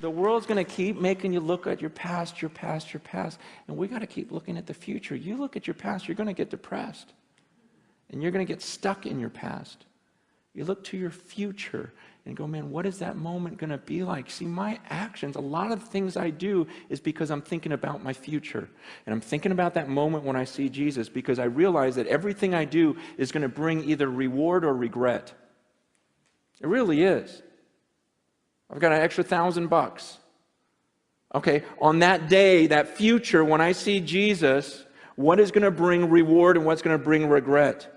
the world's going to keep making you look at your past, your past, your past. And we got to keep looking at the future. You look at your past, you're going to get depressed. And you're going to get stuck in your past. You look to your future and go, man, what is that moment going to be like? See, my actions, a lot of the things I do is because I'm thinking about my future. And I'm thinking about that moment when I see Jesus, because I realize that everything I do is going to bring either reward or regret. It really is. I've got an extra $1,000. Okay, on that day, that future, when I see Jesus, what is going to bring reward and what's going to bring regret?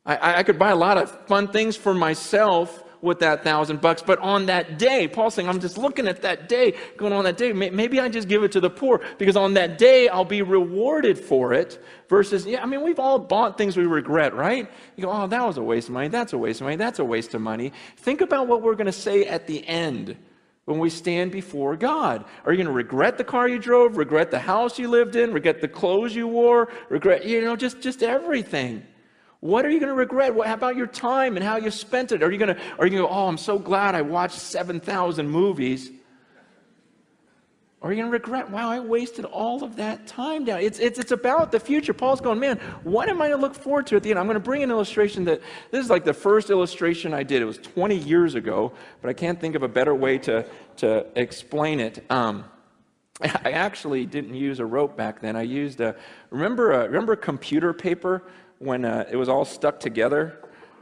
I could buy a lot of fun things for myself with that $1,000, but on that day, Paul's saying, I'm just looking at that day, going on that day, maybe I just give it to the poor, because on that day, I'll be rewarded for it, versus, yeah, I mean, we've all bought things we regret, right? You go, oh, that was a waste of money, that's a waste of money, that's a waste of money. Think about what we're going to say at the end when we stand before God. Are you going to regret the car you drove, regret the house you lived in, regret the clothes you wore, regret, just everything? What are you going to regret? How about your time and how you spent it? Are you going to go, oh, I'm so glad I watched 7,000 movies? Or are you going to regret, wow, I wasted all of that time down? It's about the future. Paul's going, man, what am I going to look forward to at the end? I'm going to bring an illustration that, this is like the first illustration I did. It was 20 years ago, but I can't think of a better way to explain it. I actually didn't use a rope back then. I used remember computer paper when it was all stuck together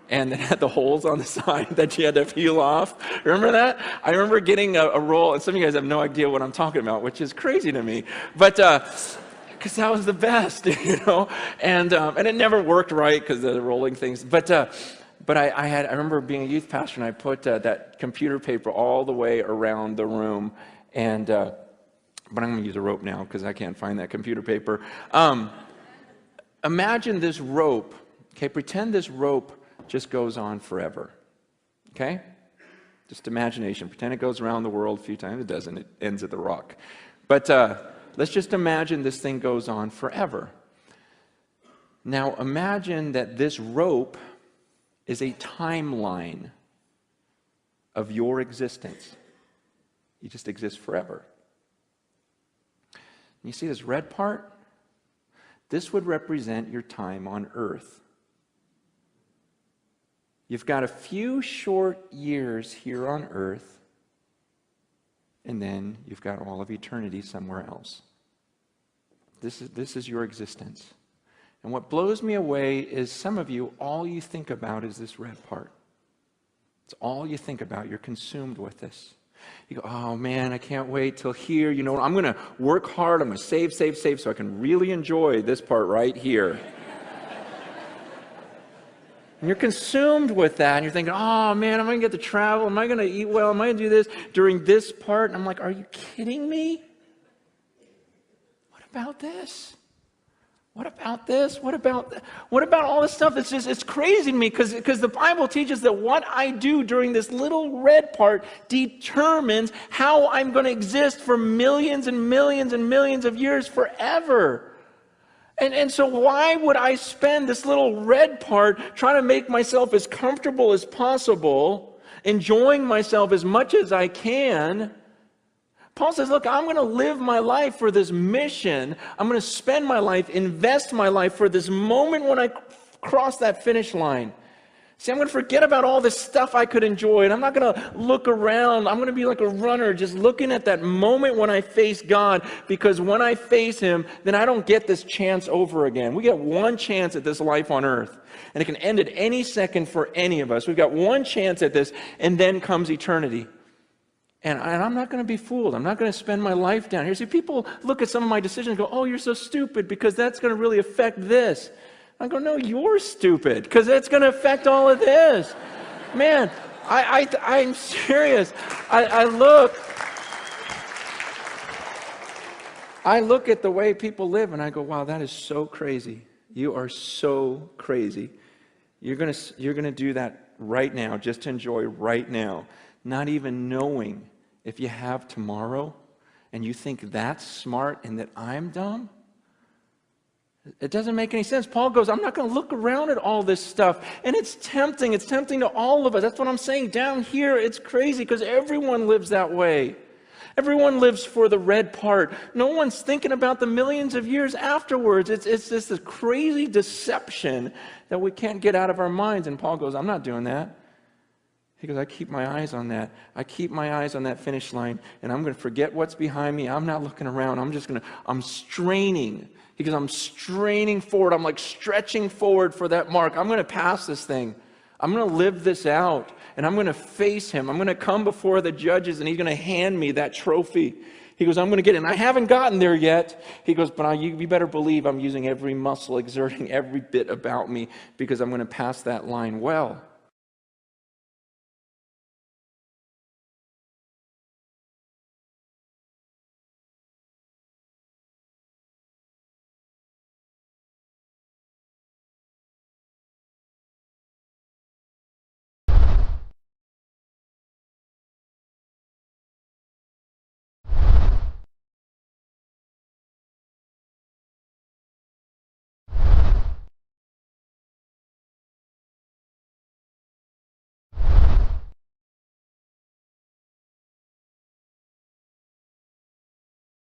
and it had the holes on the side that you had to peel off? Remember that? I remember getting a roll, and some of you guys have no idea what I'm talking about, which is crazy to me. But because that was the best, and it never worked right because of the rolling things. But I remember being a youth pastor, and I put that computer paper all the way around the room, and but I'm going to use a rope now because I can't find that computer paper. Imagine this rope, okay? Pretend this rope just goes on forever, okay? Just imagination. Pretend it goes around the world a few times. It doesn't. It ends at the rock. But let's just imagine this thing goes on forever. Now imagine that this rope is a timeline of your existence. You just exist forever. You see this red part? This would represent your time on earth. You've got a few short years here on earth, and then you've got all of eternity somewhere else. This is your existence. And what blows me away is some of you, all you think about is this red part. It's all you think about. You're consumed with this. You go, oh man, I can't wait till here. I'm going to work hard. I'm going to save so I can really enjoy this part right here. And you're consumed with that. And you're thinking, oh man, am I going to get to travel? Am I going to eat well? Am I going to do this during this part? And I'm like, are you kidding me? What about this? What about this? What about all this stuff? It's crazy to me because the Bible teaches that what I do during this little red part determines how I'm going to exist for millions and millions and millions of years forever. And so why would I spend this little red part trying to make myself as comfortable as possible, enjoying myself as much as I can? Paul says, look, I'm going to live my life for this mission. I'm going to spend my life, invest my life for this moment when I cross that finish line. See, I'm going to forget about all this stuff I could enjoy, and I'm not going to look around. I'm going to be like a runner, just looking at that moment when I face God, because when I face Him, then I don't get this chance over again. We get one chance at this life on earth, and it can end at any second for any of us. We've got one chance at this, and then comes eternity. And I'm not going to be fooled. I'm not going to spend my life down here. See, people look at some of my decisions and go, oh, you're so stupid because that's going to really affect this. I go, no, you're stupid because it's going to affect all of this. Man, I'm serious. I look at the way people live and I go, wow, that is so crazy. You are so crazy. You're going to do that right now, just to enjoy right now, not even knowing if you have tomorrow, and you think that's smart and that I'm dumb? It doesn't make any sense. Paul goes, I'm not going to look around at all this stuff. And it's tempting. It's tempting to all of us. That's what I'm saying. Down here, it's crazy because everyone lives that way. Everyone lives for the red part. No one's thinking about the millions of years afterwards. It's just this crazy deception that we can't get out of our minds. And Paul goes, I'm not doing that. He goes, I keep my eyes on that. I keep my eyes on that finish line, and I'm going to forget what's behind me. I'm not looking around. I'm straining. He goes, I'm straining forward. I'm like stretching forward for that mark. I'm going to pass this thing. I'm going to live this out, and I'm going to face him. I'm going to come before the judges, and he's going to hand me that trophy. He goes, I'm going to get it. And I haven't gotten there yet. He goes, but you better believe I'm using every muscle, exerting every bit about me, because I'm going to pass that line well.